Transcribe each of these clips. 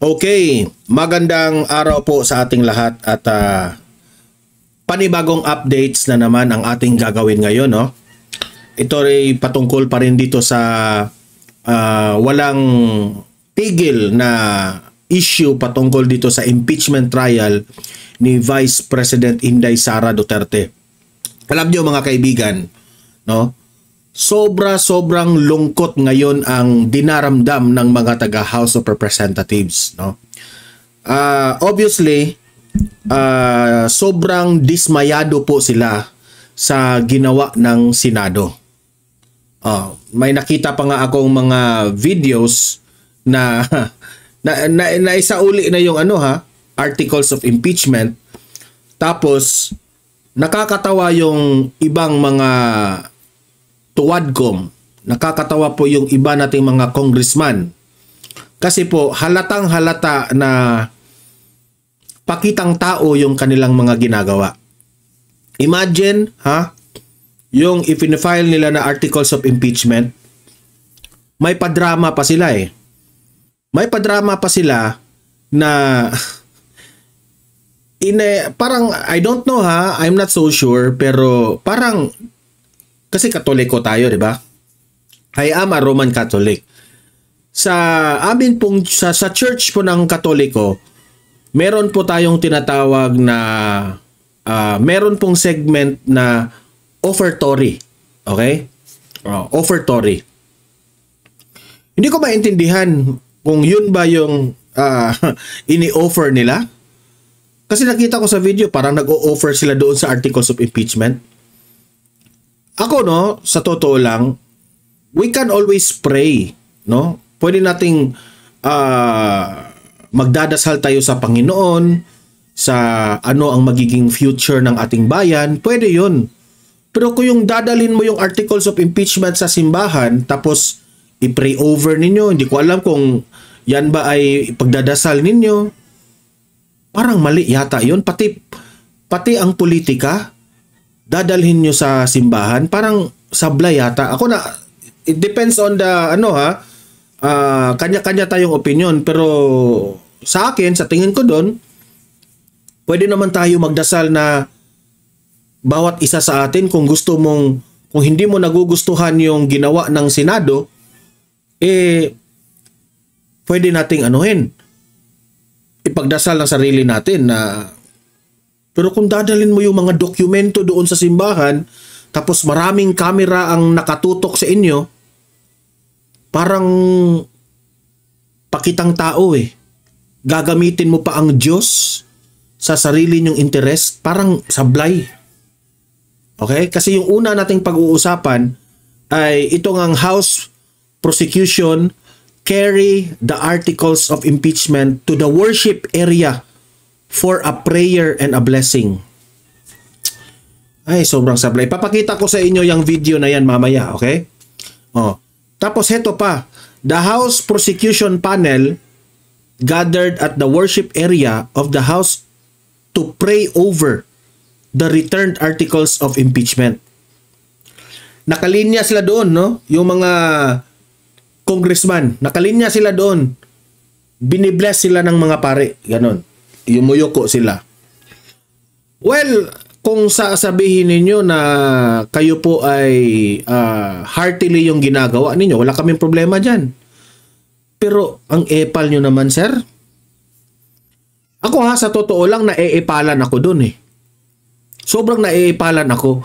Okay, magandang araw po sa ating lahat at panibagong updates na naman ang ating gagawin ngayon, no? Ito ay patungkol pa rin dito sa walang tigil na issue patungkol dito sa impeachment trial ni Vice President Inday Sara Duterte. Alam niyo mga kaibigan, no? Sobrang lungkot ngayon ang dinaramdam ng mga taga House of Representatives, no? Obviously, sobrang dismayado po sila sa ginawa ng Senado. May nakita pa nga akong mga videos na naisauli na yung articles of impeachment. Tapos nakakatawa yung ibang mga tuwadkom, nakakatawa po yung iba nating mga congressman. Kasi po halatang halata na pakitang tao yung kanilang mga ginagawa. Imagine, yung ipinifile nila na articles of impeachment, may padrama pa sila eh. May padrama pa sila na parang, I don't know I'm not so sure, pero parang, kasi Katoliko tayo, di ba? I am a Roman Catholic. Sa amin pong, sa church po ng Katoliko, meron po tayong tinatawag na, meron pong segment na offertory. Okay? Offertory. Hindi ko maintindihan kung yun ba yung ini-offer nila. Kasi nakita ko sa video, parang nag-o-offer sila doon sa articles of impeachment. Ako, no, sa totoo lang, we can always pray, no? Pwede nating magdadasal tayo sa Panginoon, sa ano ang magiging future ng ating bayan, pwede yun. Pero kung yung dadalhin mo yung articles of impeachment sa simbahan, tapos i-pray over ninyo, hindi ko alam kung yan ba ay pagdadasal ninyo, parang mali yata yun. Pati ang politika, dadalhin nyo sa simbahan, parang sablay yata. Ako na, it depends on the, kanya-kanya tayong opinion. Pero sa akin, sa tingin ko doon, pwede naman tayo magdasal na bawat isa sa atin, kung hindi mo nagugustuhan yung ginawa ng Senado, pwede nating ipagdasal ng sarili natin na pero kung dadalhin mo yung mga dokumento doon sa simbahan, tapos maraming kamera ang nakatutok sa inyo, parang pakitang tao eh. Gagamitin mo pa ang Diyos sa sarili nyong interest, parang sablay. Okay? Kasi yung una nating pag-uusapan ay itong ang House prosecution carry the articles of impeachment to the worship area for a prayer and a blessing. Ay, sobrang sablay. Papakita ko sa inyo yung video na yan mamaya, okay? Tapos heto pa, the House Prosecution Panel gathered at the worship area of the House to pray over the returned articles of impeachment. Nakalinya sila doon, no? Yung mga congressman, nakalinya sila doon. Binibless sila ng mga pare, ganon. Yumuyuko sila. Well, kung sasabihin ninyo na kayo po ay heartily yung ginagawa ninyo, wala kaming problema dyan. Pero ang epal nyo naman, sir. Ako sa totoo lang, naeepalan ako dun eh. Sobrang naeepalan ako.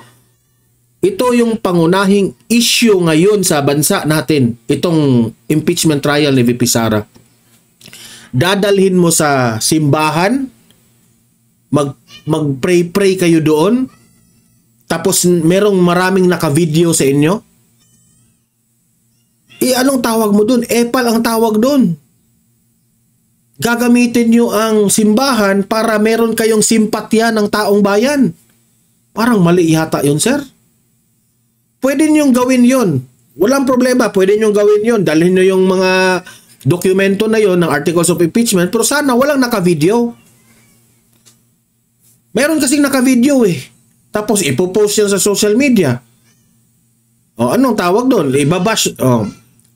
Ito yung pangunahing issue ngayon sa bansa natin, itong impeachment trial ni VP Sara. Dadalhin mo sa simbahan, mag-pray kayo doon, tapos merong maraming naka-video sa inyo. Anong tawag mo doon? Epal ang tawag doon. Gagamitin nyo ang simbahan para meron kayong simpatya ng taong bayan. Parang mali yata yun, sir. Pwede nyo gawin yun. Walang problema, pwede nyo gawin yun. Dalhin nyo yung mga dokumento na yon ng articles of impeachment, pero sana walang naka-video. Meron kasing naka-video eh. Tapos ipopost yan sa social media. Anong tawag doon? Ibabash.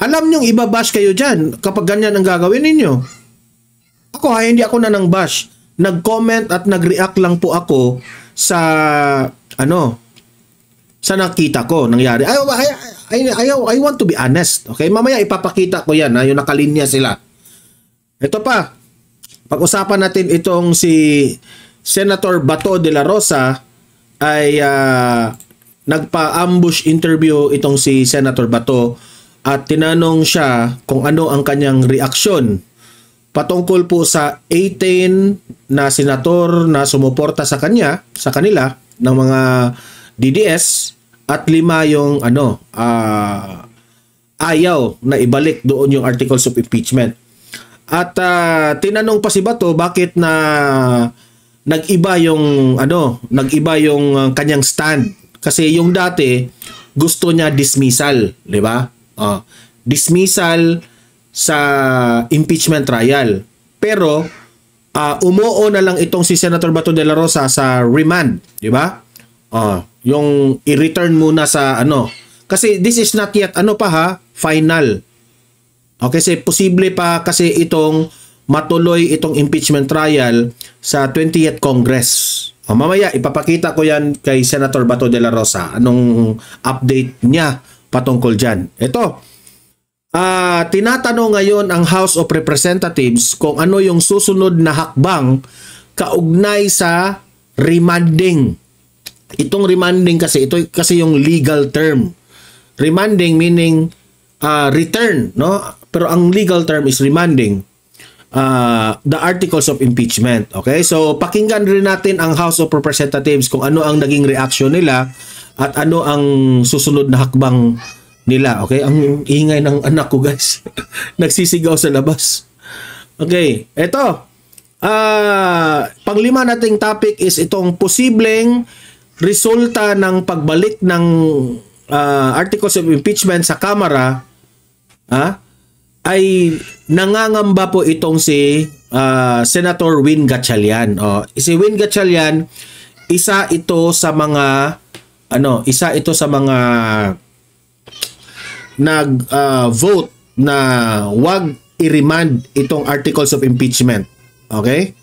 Alam nyong ibabash kayo dyan kapag ganyan ang gagawin ninyo. Ako ha, hindi ako na nang bash. Nag-comment at nag-react lang po ako sa sa nakita ko nangyari. I want to be honest. Okay? Mamaya ipapakita ko yan, ha, yung nakalinya sila. Ito pa. Pag-usapan natin itong si Senator Bato de la Rosa ay nagpa-ambush interview itong si Senator Bato at tinanong siya kung ano ang kanyang reaksyon patungkol po sa 18 na senator na sumuporta sa kanila ng mga DDS at 5 yung ayaw na ibalik doon yung articles of impeachment. At tinanong pa si Bato bakit na nag-iba yung kanyang stand kasi yung dati gusto niya dismissal, di ba? Dismissal sa impeachment trial. Pero umuo na lang itong si Senator Bato de la Rosa sa remand, di ba? Yung i-return muna sa kasi this is not yet final. Kasi posible pa kasi itong matuloy itong impeachment trial sa 20th Congress. Mamaya ipapakita ko yan kay Senator Bato de la Rosa anong update niya patungkol dyan. Ito, tinatanong ngayon ang House of Representatives kung ano yung susunod na hakbang kaugnay sa remanding. Itong remanding kasi, ito kasi yung legal term. Remanding meaning return, no? Pero ang legal term is remanding. The articles of impeachment. Okay? So, pakinggan rin natin ang House of Representatives kung ano ang naging reaction nila at ano ang susunod na hakbang nila. Okay? Ang ingay ng anak ko, guys. Nagsisigaw sa labas. Okay. Ito. Panglima nating topic is itong posibleng resulta ng pagbalik ng articles of impeachment sa Kamara ay nangangamba po itong si Senator Win Gatchalian. Si Win Gatchalian, isa ito sa mga nag-vote na wag i-remand itong articles of impeachment. Okay?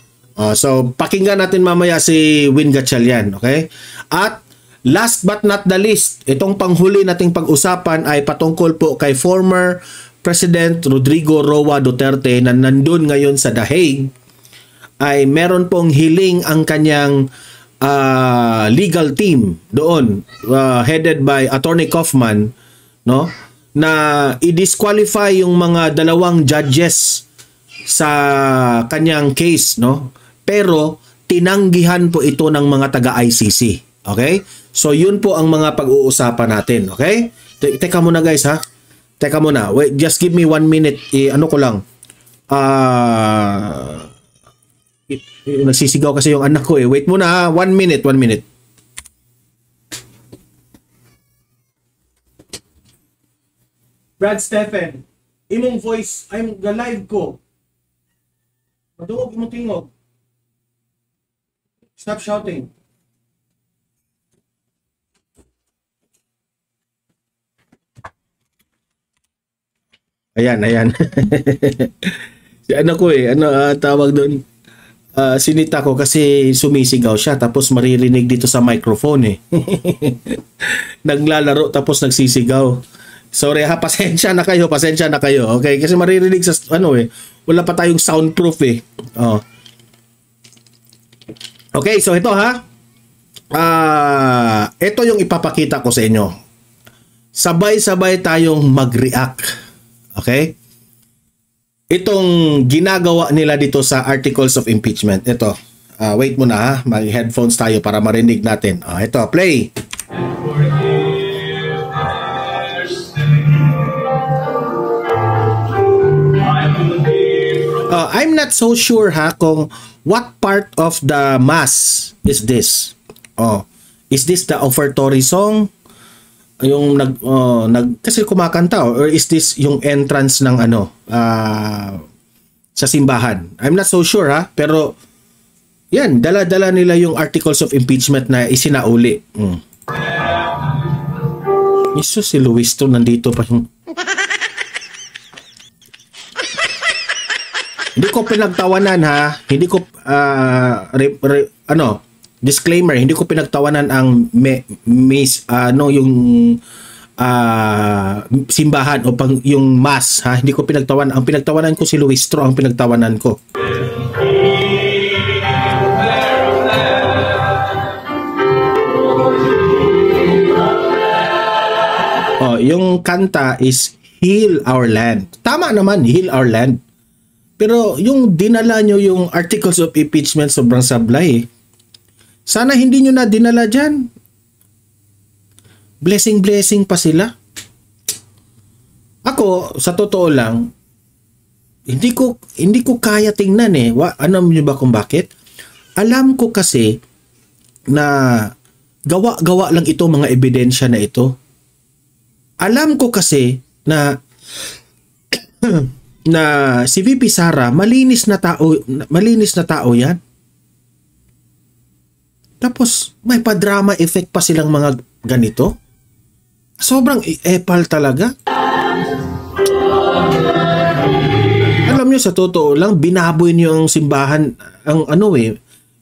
So pakinggan natin mamaya si Win Gatchalian, okay? At last but not the least, itong panghuli nating pag-usapan ay patungkol po kay former President Rodrigo Roa Duterte na nandun ngayon sa The Hague. Ay meron pong hiling ang kanyang legal team doon, headed by Attorney Kaufman, no, na i-disqualify yung mga 2 judges sa kanyang case, no, pero tinanggihan po ito ng mga taga-ICC. Okay? So yun po ang mga pag-uusapan natin. Okay? Teka muna, guys, ha. Teka muna. Wait, just give me 1 minute. Ano ko lang. Nagsisigaw kasi yung anak ko eh. Wait muna, ha. 1 minute, 1 minute. Brad Stephen, imong voice, I'm live ko. Madungog imong tingog. Stop shouting. Ayan. Si anak ko tawag doon. Sinita ko kasi sumisigaw siya tapos maririnig dito sa microphone eh. Naglalaro tapos nagsisigaw. Sorry ha, pasensya na kayo. Okay? Kasi maririnig sa wala pa tayong soundproof eh. Okay, so ito ha. Ito yung ipapakita ko sa inyo. Sabay-sabay tayong mag-react. Okay? Itong ginagawa nila dito sa articles of impeachment. Ito. Wait muna ha. Mag-headphones tayo para marinig natin. Ito, play. I'm not so sure ha kung what part of the mass is this. Is this the offertory song? Yung kasi kumakanta or is this yung entrance ng sa simbahan? I'm not so sure ha, pero yan, dala-dala nila yung articles of impeachment na isinauli. Jesus, si Luis to nandito pa yung Hindi ko pinagtawanan ha. Hindi ko disclaimer, hindi ko pinagtawanan ang yung simbahan o yung mass ha. Hindi ko pinagtawanan. Ang pinagtawanan ko si Luistro, ang pinagtawanan ko. Yung kanta is Heal Our Land. Tama naman, Heal Our Land. Pero yung dinala nyo yung articles of impeachment sobrang sablay. Sana hindi nyo na dinala dyan. Blessing pa sila. Ako, sa totoo lang, hindi ko kaya tingnan eh. Alam nyo ba kung bakit? Alam ko kasi na gawa-gawa lang ito, mga ebidensya na ito. Alam ko kasi na na si VP Sara malinis na tao yan. Tapos may pa-drama effect pa silang mga ganito. Sobrang epal talaga. Alam nyo, sa totoo lang, binaboy nyo ang simbahan, ang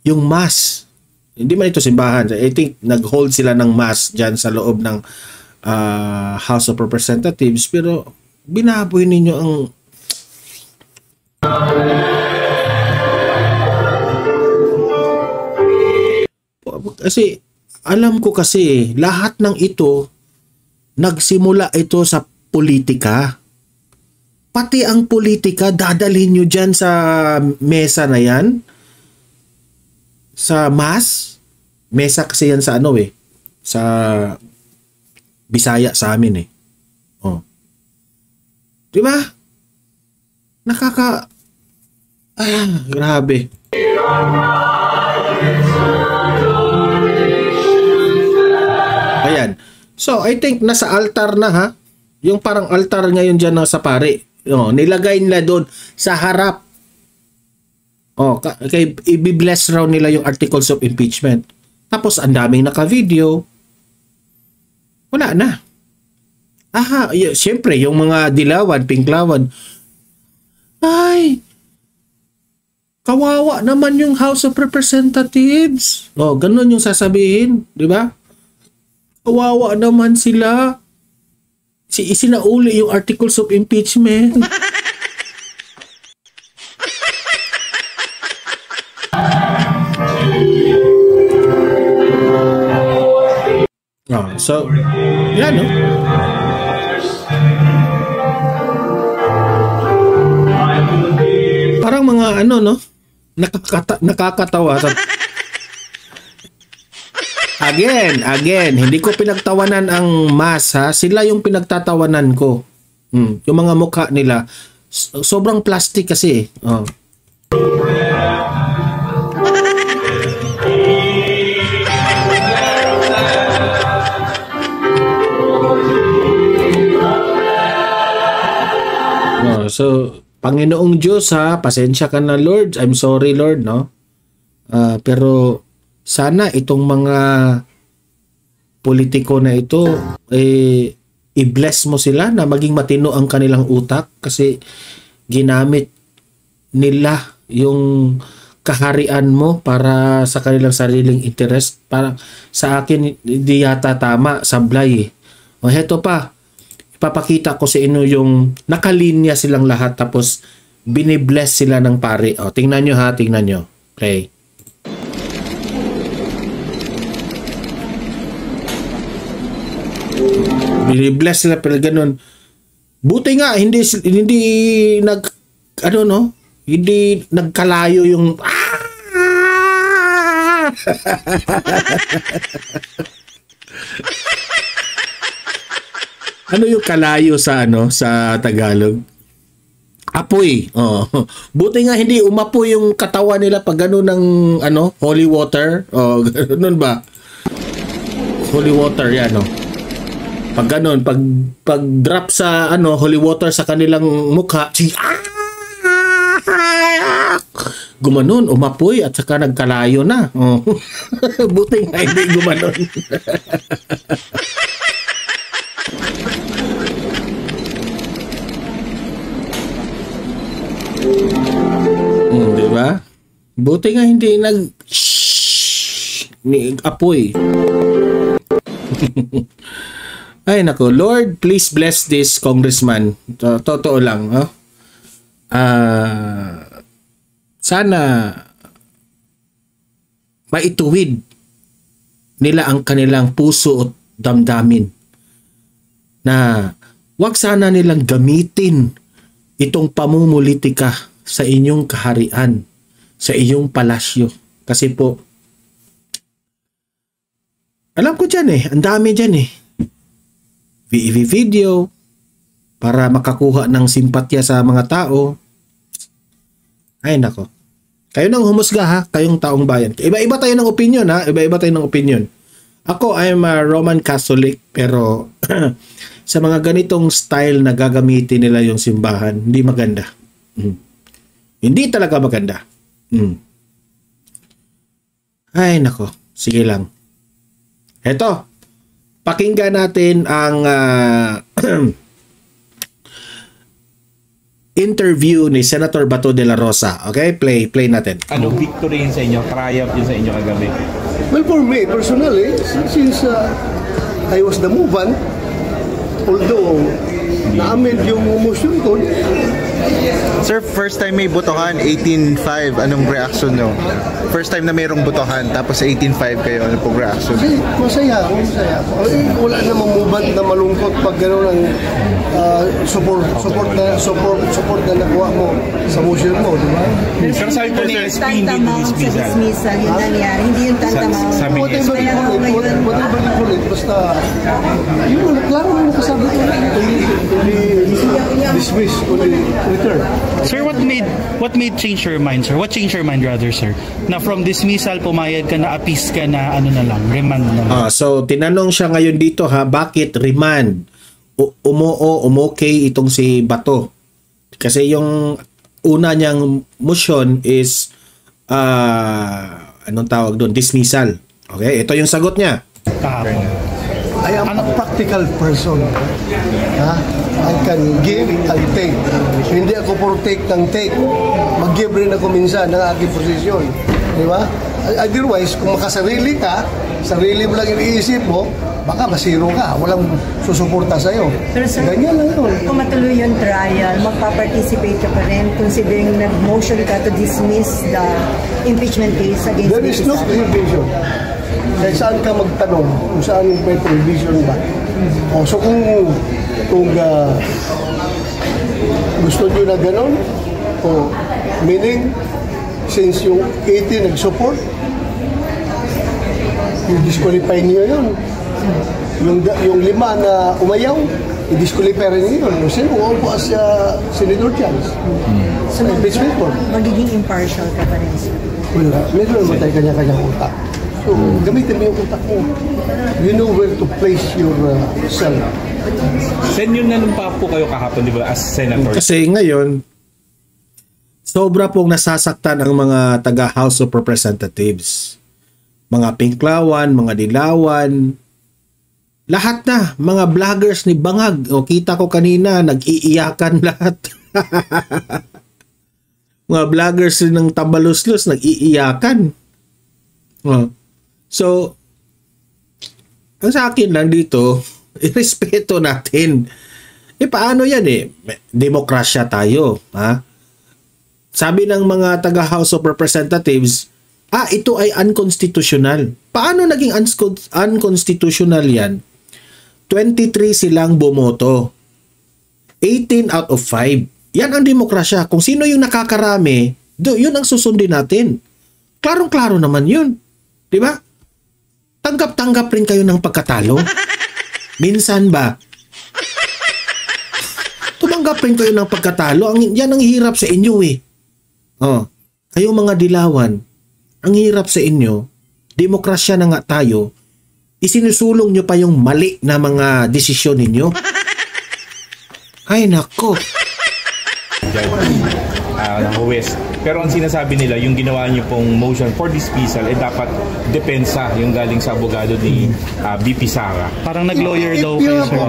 yung mass. Hindi man ito simbahan. I think nag-hold sila ng mass dyan sa loob ng House of Representatives, pero binaboy ninyo ang kasi alam ko kasi lahat ng ito nagsimula ito sa politika. Pati ang politika dadalhin nyo dyan sa mesa na yan, sa mass mesa kasi yan sa sa Bisaya sa amin eh. Di ba? Grabe. Ayan. So, I think nasa altar na ha. Yung parang altar ngayon dyan sa pare. Nilagay nila doon sa harap. I-bless raw nila yung articles of impeachment. Tapos, ang daming naka-video. Wala na. Siyempre, yung mga dilawan, pinklawan. Ay, kawawa naman yung House of Representatives. Ganun yung sasabihin, di ba? Kawawa naman sila. Isinauli yung articles of impeachment. So, yan, no? Parang mga no? Nakakatawa. Again, hindi ko pinagtawanan ang mass ha. Sila yung pinagtatawanan ko. Yung mga mukha nila. Sobrang plastic kasi. So, Panginoong Diyos ha, pasensya ka na Lord. I'm sorry Lord, no? Pero sana itong mga politiko na ito, i-bless mo sila na maging matino ang kanilang utak kasi ginamit nila yung kaharian mo para sa kanilang sariling interest. Para sa akin, hindi yata tama, sablay. Heto pa. Ipapakita ko sa inyo yung nakalinya silang lahat tapos binibless sila ng pare. Tingnan nyo ha, tingnan nyo. Okay. Binibless sila pero ganun. Buti nga hindi hindi nagkalayo yung Ano yung kalayo sa sa Tagalog? Apoy. Buti nga hindi umapoy yung katawan nila pag gano'n ng holy water. Gano'n ba? Holy water yan, Pag gano'n, pag drop sa holy water sa kanilang mukha, gumanon, umapoy at saka nagkalayo na. Buti nga hindi gumanon. Buti nga hindi ni apoy. Ay nako, Lord, please bless this congressman. Totoo lang, oh. Sana maituwid nila ang kanilang puso at damdamin na wag sana nilang gamitin itong pamumulitika sa inyong kaharian, sa iyong palasyo. Kasi po, alam ko dyan ang dami dyan video para makakuha ng simpatya sa mga tao. Ay nako. Kayo nang humusga ha, kayong taong bayan. Iba-iba tayo ng opinion ha, iba-iba tayo ng opinion. Ako, I'm a Roman Catholic, pero sa mga ganitong style na gagamitin nila yung simbahan, hindi maganda. Hindi talaga maganda. Ay nako, sige lang. Eto, pakinggan natin ang interview ni Senator Bato de la Rosa. Okay? Play natin. Ano victory yun sa inyo? Triumph yun sa inyo kagabi? Well, for me, personally, since I was the movant, although na-amend yung motion ko. Sir, first time may botohan, 18-5. Anong reaction nyo? First time na mayroong botohan, tapos 18-5 kayo. Ano pong reaction? Kasi masaya. Wala namang movement na malungkot pag gano'n ang support na nakuha mo sa motion mo, di ba? Pero sabi po ni SP, hindi dismissal, yun nangyari. Hindi yung tantamang. Sabi ni SP. Whatever you call it, basta, yun, klaro na nakasabi ko. Dismiss, return. Sir, what made change your mind, sir? What changed your mind rather, sir? Na from dismissal, pumayag ka na, appease ka na, ano na lang, remand na lang. So, tinanong siya ngayon dito bakit remand? Umokay itong si Bato. Kasi yung una niyang motion is, anong tawag doon? Dismissal. Okay, ito yung sagot niya. Kahapon. I am a practical person. I can give and take. Hindi ako for take ng take. Mag-give rin ako minsan ng aking posisyon. Di ba? Otherwise, kung makasarili ka, sarili mo lang iniisip mo, baka masiro ka. Walang susuporta sa'yo. Pero sir, ganyan lang yun. Kung matuloy yung trial, magpa-participate ka pa rin considering nag-motion ka to dismiss the impeachment case against There is no prohibition. Kahit saan ka magtanong kung saan yung may prohibition ba. So kung gusto nyo na gano'n, meaning since yung 80 nag-support, yung disqualify niyo yun. Yung 5 na umayaw, i-disqualify rin niyo yun. Kasi umuupo as Senator Chance. So magiging impartial ka pa rin, sir. Well, meron naman tayo kanya-kanyang utak. So, gamitin mo yung utak mo. You know where to place yourself. Sen yun nanumpa po kayo kahapon, di ba, as senator? Kasi ngayon, sobra pong nasasaktan ang mga taga House of Representatives. Mga Pinklawan, mga Dilawan, lahat na, mga vloggers ni Bangag. O, kita ko kanina, nag-iiyakan lahat. Mga vloggers ng Tambaluslos, nag-iiyakan. So, ang sa akin lang dito, irespeto natin. Paano yan Demokrasya tayo. Sabi ng mga taga House of Representatives, ito ay unconstitutional. Paano naging unconstitutional yan? 23 silang bumoto. 18 out of 5. Yan ang demokrasya. Kung sino yung nakakarami, yun ang susundin natin. Klarong-klaro naman yun. Diba? Tanggap-tanggap rin kayo ng pagkatalo. Minsan ba? Tumanggap rin kayo ng pagkatalo. Yan ang hirap sa inyo Kayong mga Dilawan, ang hirap sa inyo, demokrasya na nga tayo, isinusulong nyo pa yung mali na mga desisyon ninyo. Ay nako. West. Pero ang sinasabi nila, yung ginawa niyo pong motion for dismissal, dapat depensa yung galing sa abogado ni BP Sara. Parang nag-lawyer daw If you kayo,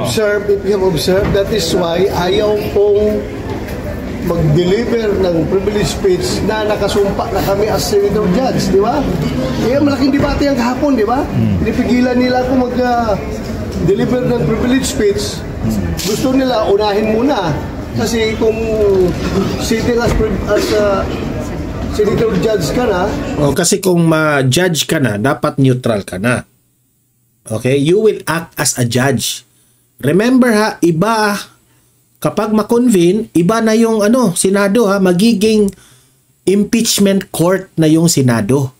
have observed, that is why ayaw pong mag-deliver ng privilege speech na nakasumpa na kami as senator judge, di ba? Kaya malaking debate ang kahapon, di ba? Pinipigilan nila ako mag-deliver ng privilege speech. Gusto nila unahin muna. Kasi kung sitting as senator judge ka na, kasi kung ma-judge ka na, dapat neutral ka na. Okay? You will act as a judge. Remember ha, iba kapag ma-convene, iba na yung Senado ha, magiging impeachment court na yung Senado.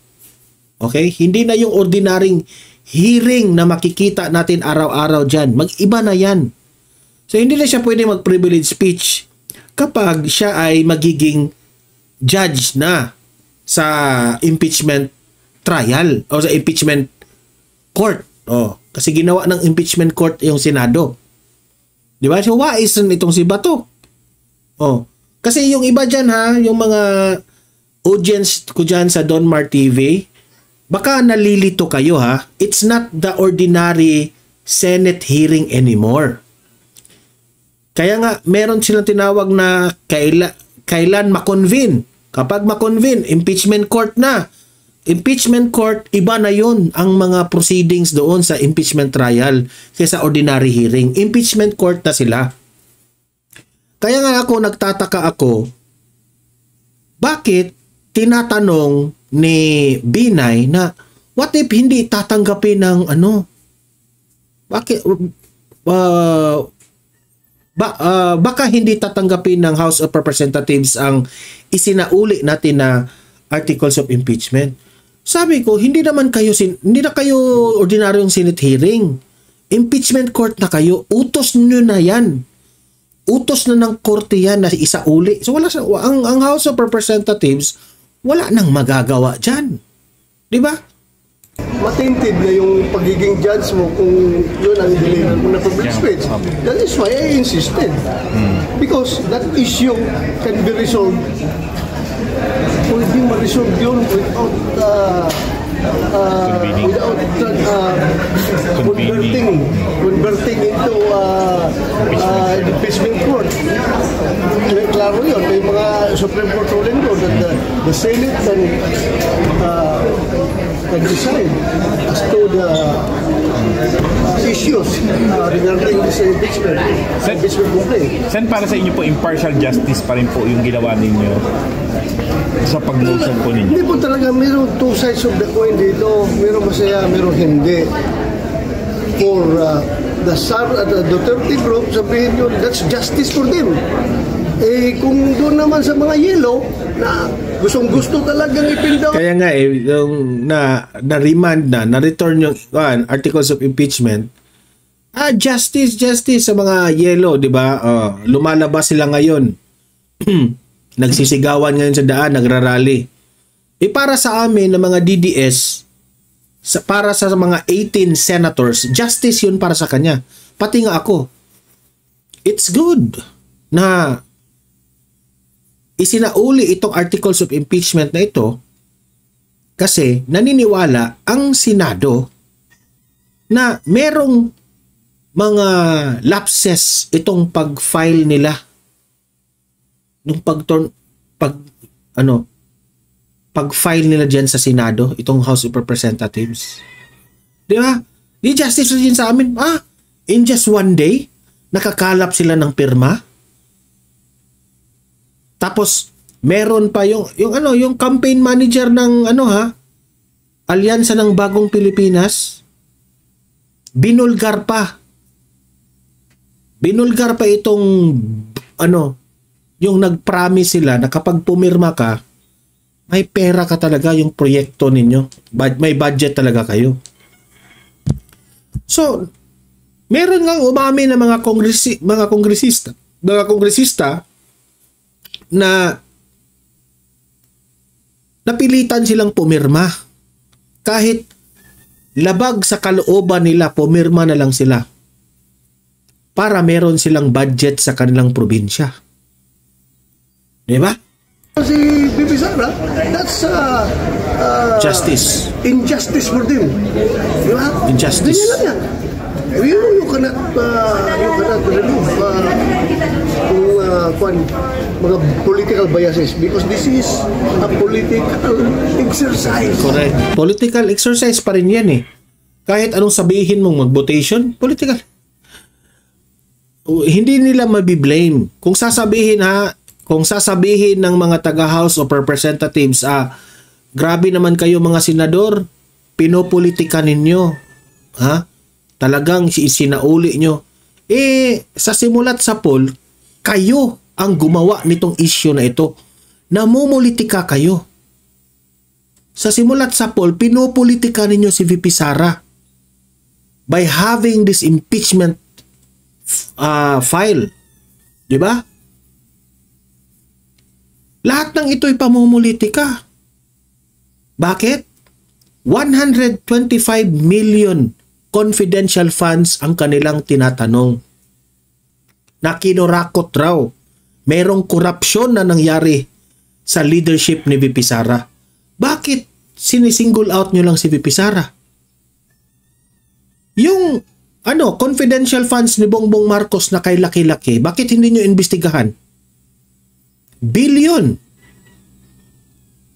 Okay? Hindi na yung ordinaryong hearing na makikita natin araw-araw dyan. Mag-iba na yan. So, hindi na siya pwede mag-privilege speech kapag siya ay magiging judge na sa impeachment trial o sa impeachment court. Kasi ginawa ng impeachment court yung Senado. Di ba? So, wais rin itong si Bato. Kasi yung iba dyan ha, yung mga audience ko dyan sa Donmar TV, baka nalilito kayo ha. It's not the ordinary Senate hearing anymore. Kaya nga, meron silang tinawag na kailan ma-convene. Kapag ma-convene, impeachment court na. Impeachment court, iba na yun ang mga proceedings doon sa impeachment trial kaysa ordinary hearing. Impeachment court na sila. Kaya nga nagtataka ako, bakit tinatanong ni Binay na what if hindi tatanggapin ng baka hindi tatanggapin ng House of Representatives ang isinauli natin na articles of impeachment. Sabi ko, hindi na kayo ordinaryong Senate hearing. Impeachment court na kayo. Utos nyo na yan. Utos na ng korte yan na isauli. So ang House of Representatives, wala nang magagawa dyan. Di ba? Matintid na yung pagiging judge mo kung yun ang deliver mo na public speech. That is why I insisted. Because that issue can be resolved. Pwede ma-resolve yun without converting into impeachment court. Klaro yun. May mga Supreme Court ruling doon that the Senate can decide as to the issues regarding this impeachment complaint. Sen, para sa inyo po, impartial justice pa rin po yung ginawa ninyo sa pag-motion po ninyo? Hindi po talaga, mayroong two sides of the coin dito. Mayroong masaya, mayroong hindi. For the Duterte group, sabihin nyo, that's justice for them. Kung doon naman sa mga yellow, na gustong-gusto talagang ipindaw. Kaya nga yung na-remand na-return yung articles of impeachment, justice sa mga yellow, di ba? Lumalabas sila ngayon. Nagsisigawan ngayon sa daan, nagrarally. Para sa amin na mga DDS, para sa mga 18 senators, justice yun para sa kanya. Pati nga ako. It's good na isinauli itong articles of impeachment na ito kasi naniniwala ang Senado na merong mga lapses itong pag-file nila nung pag-file nila dyan sa Senado, itong House of Representatives. Di ba? Di justice din sa amin. In just one day, nakakalap sila ng pirma. Tapos, meron pa yung campaign manager ng Alyansa ng Bagong Pilipinas, binulgar pa itong yung nag-promise sila na kapag pumirma ka, may pera ka talaga yung proyekto ninyo. May budget talaga kayo. So, meron nga umamin ng mga kongresista na napilitan silang pumirma. Kahit labag sa kalooban nila, pumirma na lang sila para meron silang budget sa kanilang probinsya. Di ba? Si Bibi Sara, that's justice. Injustice for them. Di ba? Injustice. Ganyan lang yan. You cannot remove kung mga political biases because this is a political exercise. Correct. Political exercise pa rin yan eh. Kahit anong sabihin mong mag-votation, political. Hindi nila mabiblame. Kung sasabihin ng mga taga-House of Representatives, grabe naman kayo mga senador, pinopolitika ninyo. Ha? Talagang sinauli nyo. Sa simulat sa poll, kayo ang gumawa nitong issue na ito. Namumulitika kayo. Sa simulat sa poll, pinopolitika ninyo si VP Sara by having this impeachment file. Di ba? Lahat ng ito'y pamumulitika. Bakit? 125 million confidential funds ang kanilang tinatanong. Na kinurakot raw. Merong korupsyon na nangyari sa leadership ni VP Sara. Bakit sinisingle out nyo lang si VP Sara? Yung confidential funds ni Bongbong Marcos na kay laki-laki, bakit hindi nyo investigahan? Billion.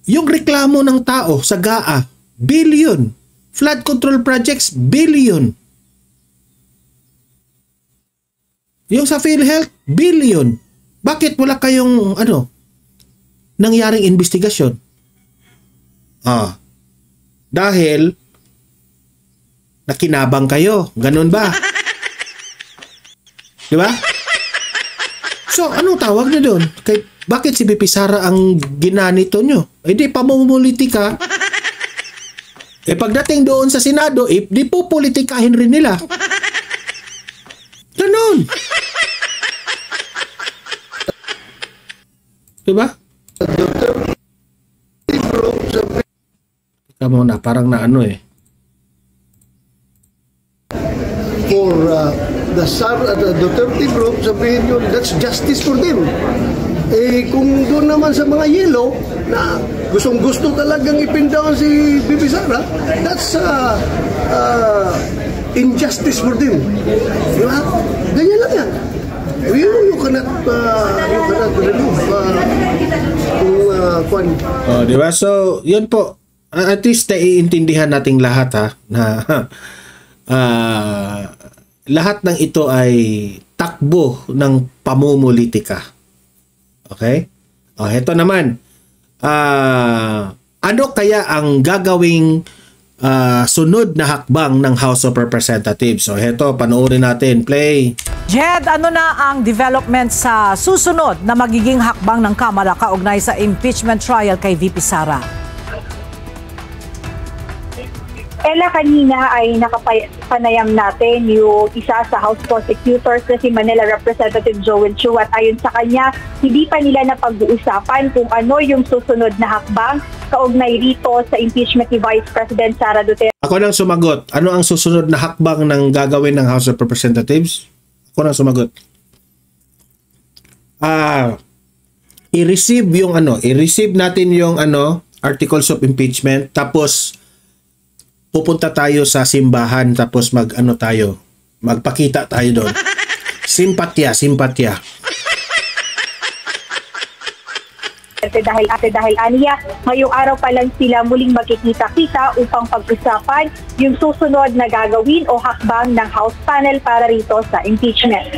Yung reklamo ng tao sa GAA, billion. Flood control projects, billion. Yung sa PhilHealth, billion. Bakit wala kayong nangyaring investigasyon? Dahil nakinabang kayo. Ganun ba? Di ba? So, anong tawag nyo doon? Bakit si VP Sara ang ginanito nyo? Hindi pamumulitika. Pagdating doon sa Senado, di po politikahin rin nila. Ganun. Diba? Teka muna, parang For the Duterte group, sabihin nyo, that's justice for them. Kung doon naman sa mga yellow, na gustong-gusto talagang ipindown si VP Sara, that's injustice for them. Diba? Ganyan lang yan. You cannot remove diba? So, yun po. At least naiintindihan nating lahat na lahat ng ito ay takbo ng pamumulitika. Okay? Heto naman. Ano kaya ang gagawing sunod na hakbang ng House of Representatives? So, heto, panoorin natin. Play. Jed, ano na ang development sa susunod na magiging hakbang ng Kamara kaugnay sa impeachment trial kay VP Sara? Ella, kanina ay nakapanayam natin yung isa sa House Prosecutors na si Manila Representative Joel Chu, at ayon sa kanya, hindi pa nila napag-uusapan kung ano yung susunod na hakbang kaugnay rito sa impeachment ni Vice President Sara Duterte. Ako nang sumagot. Ano ang susunod na hakbang ng gagawin ng House of Representatives? Ako nang sumagot. I-receive natin yung articles of impeachment, tapos pupunta tayo sa simbahan, tapos magpakita tayo doon. Simpatya. Dahil aniya, ngayong araw pa lang sila muling magkikita-kita upang pag-usapan yung susunod na gagawin o hakbang ng House panel para rito sa impeachment.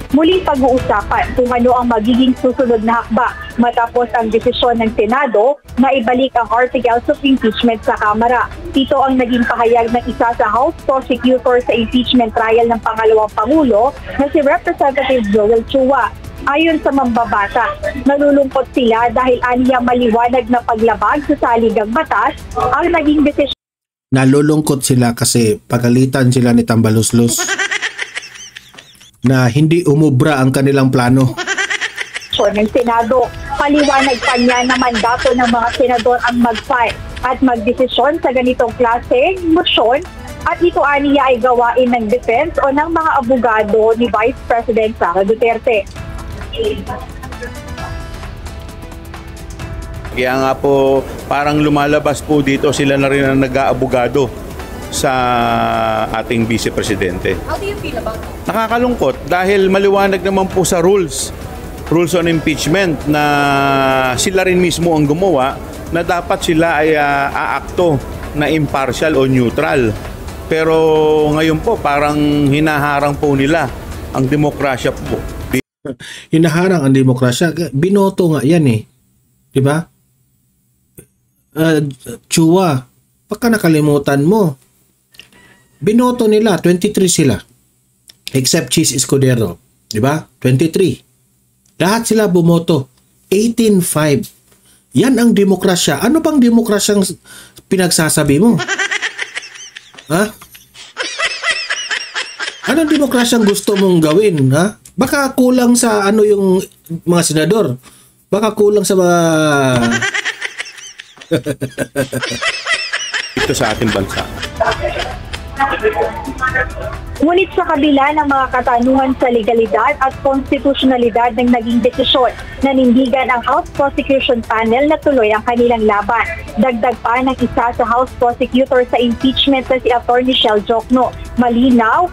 Muling pag-uusapan kung ano ang magiging susunod na hakbang matapos ang desisyon ng Senado na ibalik ang articles of impeachment sa Kamara. Ito ang naging pahayag ng isa sa House Prosecutor sa impeachment trial ng pangalawang Pangulo na si Representative Joel Chua. Ayon sa mambabata, nalulungkot sila dahil aniya maliwanag na paglabag sa saligang batas ang naging desisyon. Nalulungkot sila kasi pagalitan sila ni Tambaluslos na hindi umubra ang kanilang plano. Ng Senado, paliwanag pa niya na mandato ng mga senador ang mag-file at magdesisyon sa ganitong klaseng motion, at ito aniya ay gawain ng defense o ng mga abogado ni Vice President Sara Duterte. Kaya nga po parang lumalabas po dito sila na rin ang nag-aabogado sa ating Vice Presidente. How do you feel about it? Nakakalungkot dahil maliwanag naman po sa rules on impeachment na sila rin mismo ang gumawa na dapat sila ay aakto na impartial o neutral. Pero ngayon po parang hinaharang po nila ang demokrasya po. Hinaharang ang demokrasya. Binoto nga yan eh. Diba? Chua, baka nakalimutan mo. Binoto nila, 23 sila. Except Cheese Escudero. Diba? 23. Lahat sila bumoto. 18-5. Yan ang demokrasya. Ano bang demokrasyang pinagsasabi mo? Ha? Anong demokrasyang gusto mong gawin? Ha? Baka kulang sa ano yung mga senador. Baka kulang sa mga... Ito sa ating bansa. Ngunit sa kabila ng mga katanungan sa legalidad at konstitusyonalidad ng naging desisyon, nanindigan ang House Prosecution Panel na tuloy ang kanilang laban. Dagdag pa ng isa sa House Prosecutor sa impeachment na si Atty. Shell Jokno. Malinaw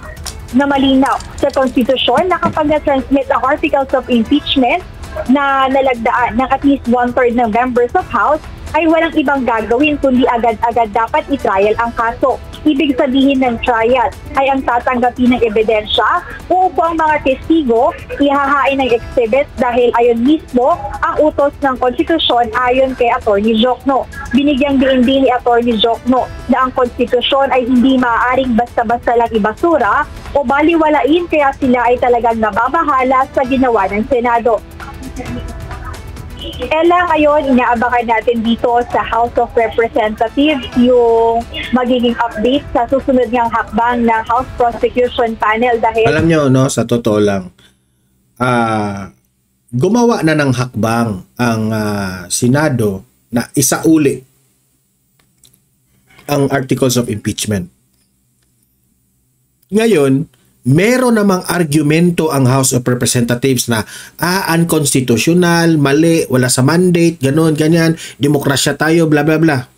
sa konstitusyon na kapag na-transmit ang articles of impeachment na nalagdaan ng at least 1/3 ng members of House, ay walang ibang gagawin kundi agad-agad dapat i-trial ang kaso. Ibig sabihin ng trial ay ang tatanggapin ng ebidensya, uupo ang mga testigo, ihahain ng exhibit dahil ayon mismo ang utos ng konstitusyon ayon kay Atty. Jokno. Binigyang diin din ni Atty. Jokno na ang konstitusyon ay hindi maaaring basta-basta lang ibasura o baliwalain kaya sila ay talagang nababahala sa ginawa ng Senado. Ella, ngayon, inaabangan natin dito sa House of Representatives yung magiging update sa susunod niyang hakbang ng House Prosecution Panel dahil... Alam nyo, no, sa totoo lang, gumawa na ng hakbang ang Senado na isauli ang articles of impeachment. Ngayon, meron namang argumento ang House of Representatives na unconstitutional, mali, wala sa mandate, ganon, ganyan, demokrasya tayo, bla bla bla.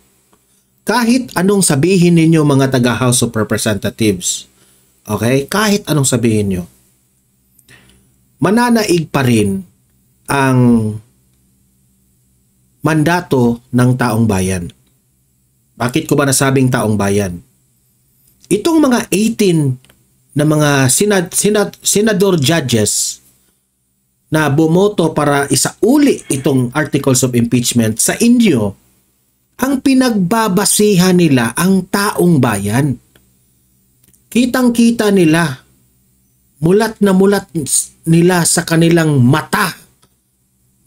Kahit anong sabihin ninyo mga taga House of Representatives, okay? Kahit anong sabihin nyo, mananaig pa rin ang mandato ng taong bayan. Bakit ko ba nasabing taong bayan? Itong mga 18 na mga senador judges na bumoto para isauli itong articles of impeachment sa inyo, ang pinagbabasihan nila ang taong bayan. Kitang-kita nila, mulat na mulat nila sa kanilang mata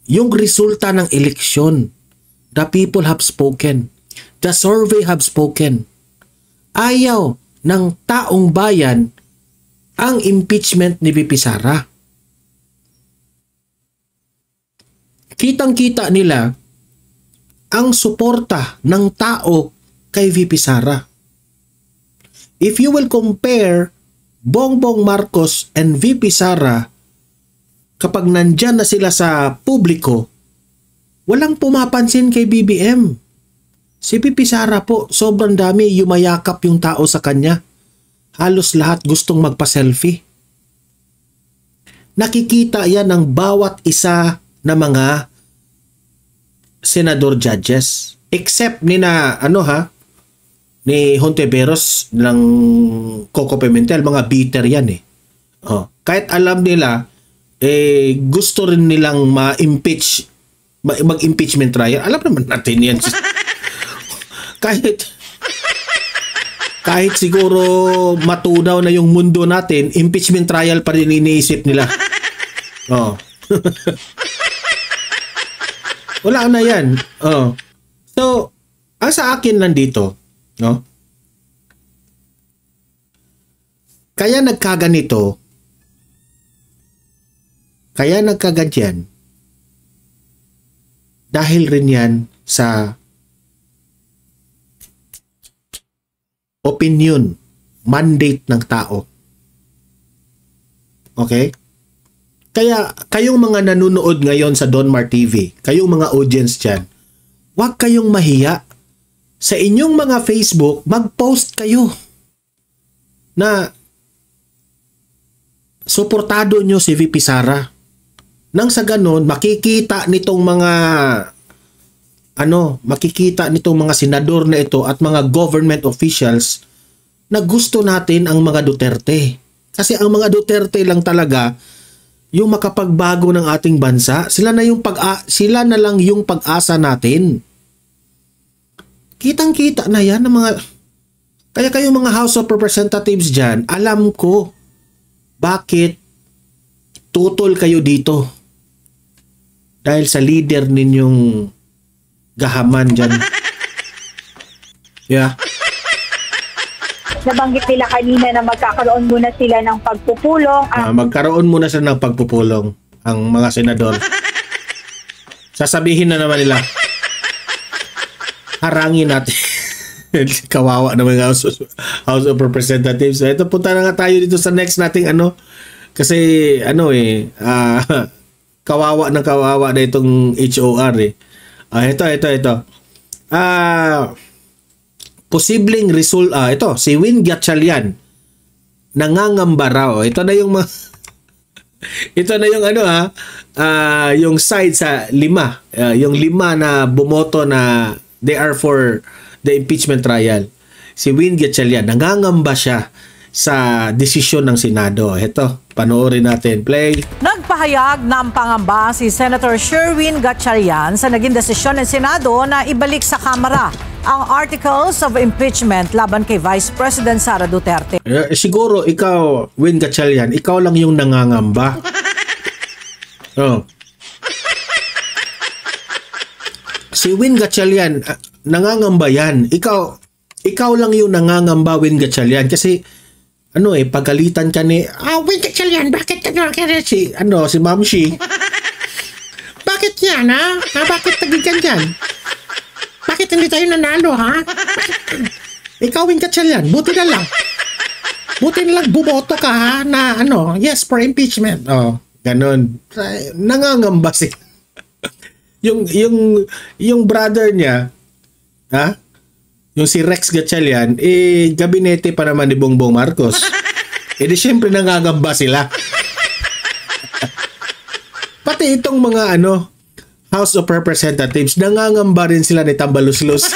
yung resulta ng eleksyon. The people have spoken. The survey have spoken. Ayaw ng taong bayan ang impeachment ni VP Sara. Kitang-kita nila ang suporta ng tao kay VP Sara. If you will compare Bongbong Marcos and VP Sara, kapag nandyan na sila sa publiko, walang pumapansin kay BBM. Si VP Sara po, sobrang dami yumayakap yung tao sa kanya. Halos lahat gustong magpa-selfie. Nakikita yan ng bawat isa na mga senador judges. Except ni Hontiveros ng Coco Pimentel, mga bitter yan eh. Kahit alam nila, gusto rin nilang ma-impeach, mag-impeachment trial. Alam naman natin yan. Kahit siguro matunaw na yung mundo natin, impeachment trial pa rin iniisip nila. Wala na yan. So, ang sa akin lang dito, no? Kaya nagkaganito, kaya nagkaganyan, dahil rin yan sa opinion, mandate ng tao. Okay? Kaya kayong mga nanonood ngayon sa Donmar TV, kayong mga audience dyan, huwag kayong mahiya. Sa inyong mga Facebook, mag-post kayo. na suportado nyo si VP Sara. Nang sa ganon, makikita nitong mga senador na ito at mga government officials na gusto natin ang mga Duterte. Kasi ang mga Duterte lang talaga yung makapagbago ng ating bansa. Sila na lang yung pag-asa natin. Kitang-kita na yan ng mga... Kaya kayo mga House of Representatives dyan, alam ko bakit tutol kayo dito. Dahil sa leader ninyong gahaman dyan. Yeah. Nabanggit nila kanina na magkakaroon muna sila ng pagpupulong. Magkaroon muna sila ng pagpupulong ang mga senador. Sasabihin na naman nila, harangin natin. Kawawa naman ng House of Representatives. So, ito, punta na nga tayo dito sa next nating kasi kawawa na itong HOR eh. Ito. Posibleng result, ito, si Win Gatchalian nangangamba raw. Ito na yung yung side sa 5. Yung 5 na bumoto na they are for the impeachment trial. Si Win Gatchalian, nangangamba siya sa desisyon ng Senado. Ito, panoorin natin. Play. Nagpahayag ng pangamba si Senator Sherwin Gatchalian sa naging desisyon ng Senado na ibalik sa Kamara ang articles of impeachment laban kay Vice President Sara Duterte. Siguro ikaw, Win Gatchalian, ikaw lang yung nangangamba. Si Win Gatchalian, nangangamba yan. Ikaw lang yung nangangamba, Win Gatchalian, kasi pagalitan ka ni Win Gatchalian, bakit si Ma'am Shi? Bakit yan, ha? Bakit tagigan dyan? Bakit hindi tayo nanalo, ha? Ikaw, Win Gatchalian, buti na lang buboto ka, ha, na yes, for impeachment. Ganun. Nangangamba si yung brother niya, ha? Yung si Rex Gatchalian, gabinete pa naman ni Bongbong Marcos. Di syempre nangangamba sila. Pati itong mga House of Representatives, nangangamba rin sila ni Tambaluslos.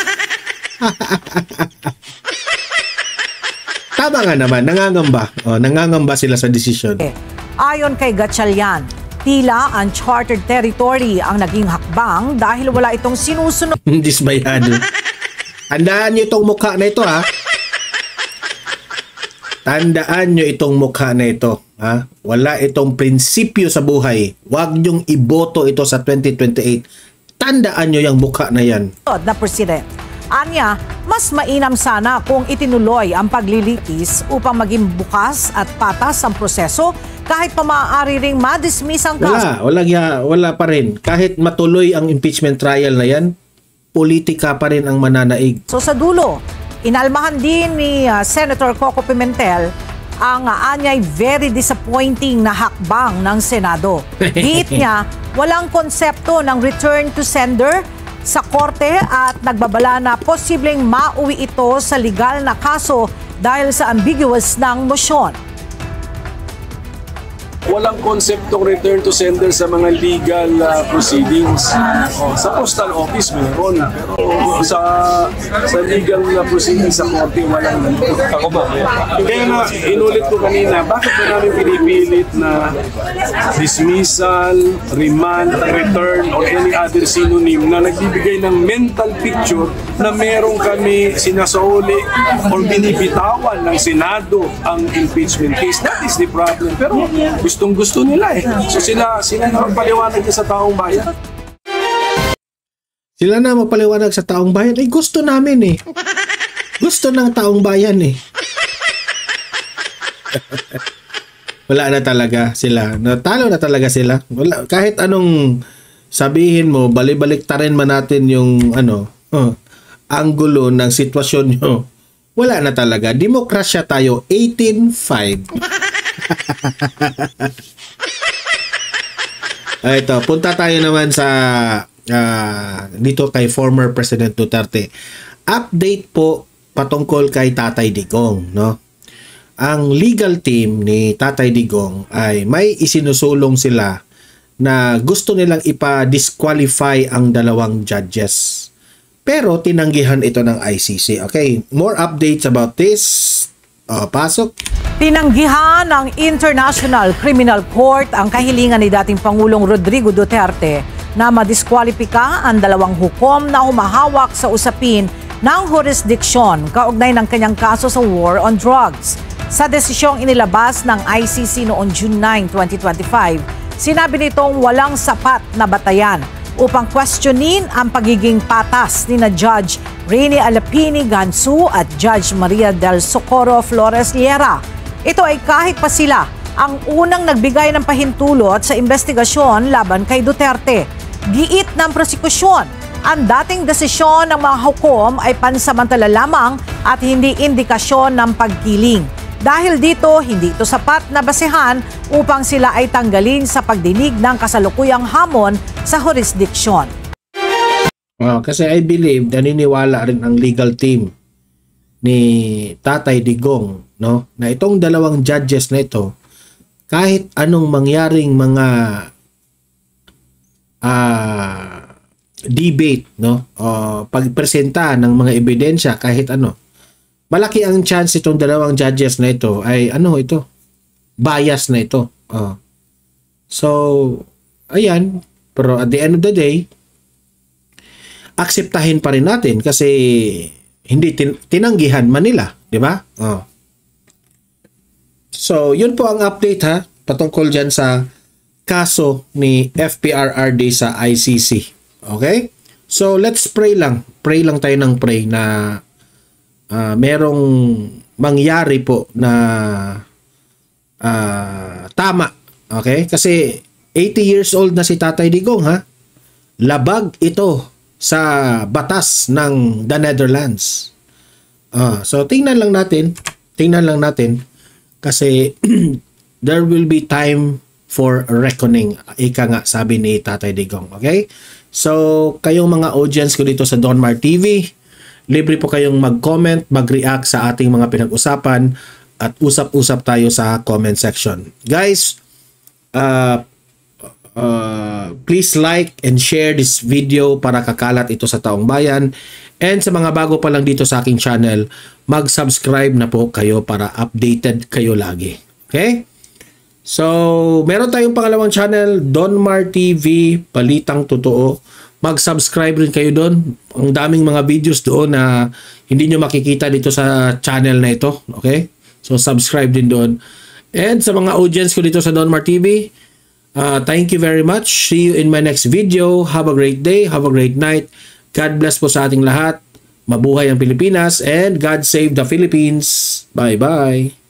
Tama nga naman, nangangamba sila sa desisyon. Ayon kay Gatchalian, tila uncharted territory ang naging hakbang dahil wala itong sinusunod. Dismayado. Tandaan nyo itong mukha na ito, ha? Tandaan nyo itong mukha na ito, ha? Wala itong prinsipyo sa buhay. Huwag nyong iboto ito sa 2028. Tandaan nyo yung mukha na yan. Na president. Anya, mas mainam sana kung itinuloy ang paglilitis upang maging bukas at patas ang proseso kahit pa maaari ring madismiss ang kaso. Wala pa rin. Kahit matuloy ang impeachment trial na yan, politika pa rin ang mananaig. So sa dulo, inalmahan din ni Senator Coco Pimentel ang anyay very disappointing na hakbang ng Senado. Giit niya, walang konsepto ng return to sender sa korte at nagbabala na posibleng mauwi ito sa legal na kaso dahil sa ambiguous ng motion. Walang konseptong return to sender sa mga legal proceedings. Sa postal office meron, pero sa legal proceedings sa korte walang ganito. Kaya nga, inulit ko kanina, bakit ba namin pinipilit na dismissal, remand, return, or any other synonym na nagbibigay ng mental picture na meron kami sinasauli or binibitawan ng Senado ang impeachment case. That is the problem. Pero gustong-gusto nila eh. So sila na magpaliwanag sa taong bayan. Sila na magpaliwanag sa taong bayan. Gusto namin eh. Gusto ng taong bayan eh. Wala na talaga sila. Natalo na talaga sila. Wala, kahit anong sabihin mo, balibalik ta rin man natin yung anggulo ng sitwasyon nyo. Wala na talaga. Demokrasya tayo. 18-5. Ito, punta tayo naman sa dito kay former President Duterte. Update po patungkol kay Tatay Digong, no? ang legal team ni Tatay Digong ay may isinusulong sila na gusto nilang ipa-disqualify ang dalawang judges. Pero tinanggihan ito ng ICC. Okay, more updates about this. Pasok. Tinanggihan ng International Criminal Court ang kahilingan ni dating Pangulong Rodrigo Duterte na madiskwalipika ang dalawang hukom na humahawak sa usapin ng jurisdiksyon kaugnay ng kanyang kaso sa war on drugs. Sa desisyong inilabas ng ICC noong June 9, 2025, sinabi nitong walang sapat na batayan upang questionin ang pagiging patas ni na Judge Rene Alapini Gansu at Judge Maria del Socorro Flores Liera. Ito ay kahit pa sila ang unang nagbigay ng pahintulot sa investigasyon laban kay Duterte. Giit ng prosekusyon, ang dating desisyon ng mga hukom ay pansamantala lamang at hindi indikasyon ng pagkiling. Dahil dito, hindi ito sapat na basehan upang sila ay tanggalin sa pagdinig ng kasalukuyang hamon sa jurisdiksyon. Kasi I believe, naniniwala rin ang legal team ni Tatay Digong, no, na itong dalawang judges na ito, kahit anong mangyaring mga debate, no, pagpresenta ng mga ebidensya, kahit ano, malaki ang chance itong dalawang judges na ito ay bias na ito. So, ayan. Pero at the end of the day, akseptahin pa rin natin kasi hindi tinanggihan man nila, di ba? So, yun po ang update patungkol dyan sa kaso ni FPRRD sa ICC. Okay? So, let's pray lang. Pray lang tayo ng pray na merong mangyari po na tama. Okay? Kasi 80 years old na si Tatay Digong, labag ito sa batas ng the Netherlands. So tingnan lang natin kasi there will be time for reckoning. Ika nga sabi ni Tatay Digong. Okay? So kayong mga audience ko dito sa Don Mar TV, libre po kayong mag-comment, mag-react sa ating mga pinag-usapan at usap-usap tayo sa comment section. Guys, please like and share this video para kakalat ito sa taong bayan. And sa mga bago pa lang dito sa aking channel, mag-subscribe na po kayo para updated kayo lagi. Okay? So, meron tayong pangalawang channel, Don Mar TV, Balitang Totoo. Mag-subscribe rin kayo doon. Ang daming mga videos doon na hindi nyo makikita dito sa channel na ito. Okay? So, subscribe din doon. And sa mga audience ko dito sa Don Mar TV, thank you very much. See you in my next video. Have a great day. Have a great night. God bless po sa ating lahat. Mabuhay ang Pilipinas and God save the Philippines. Bye-bye.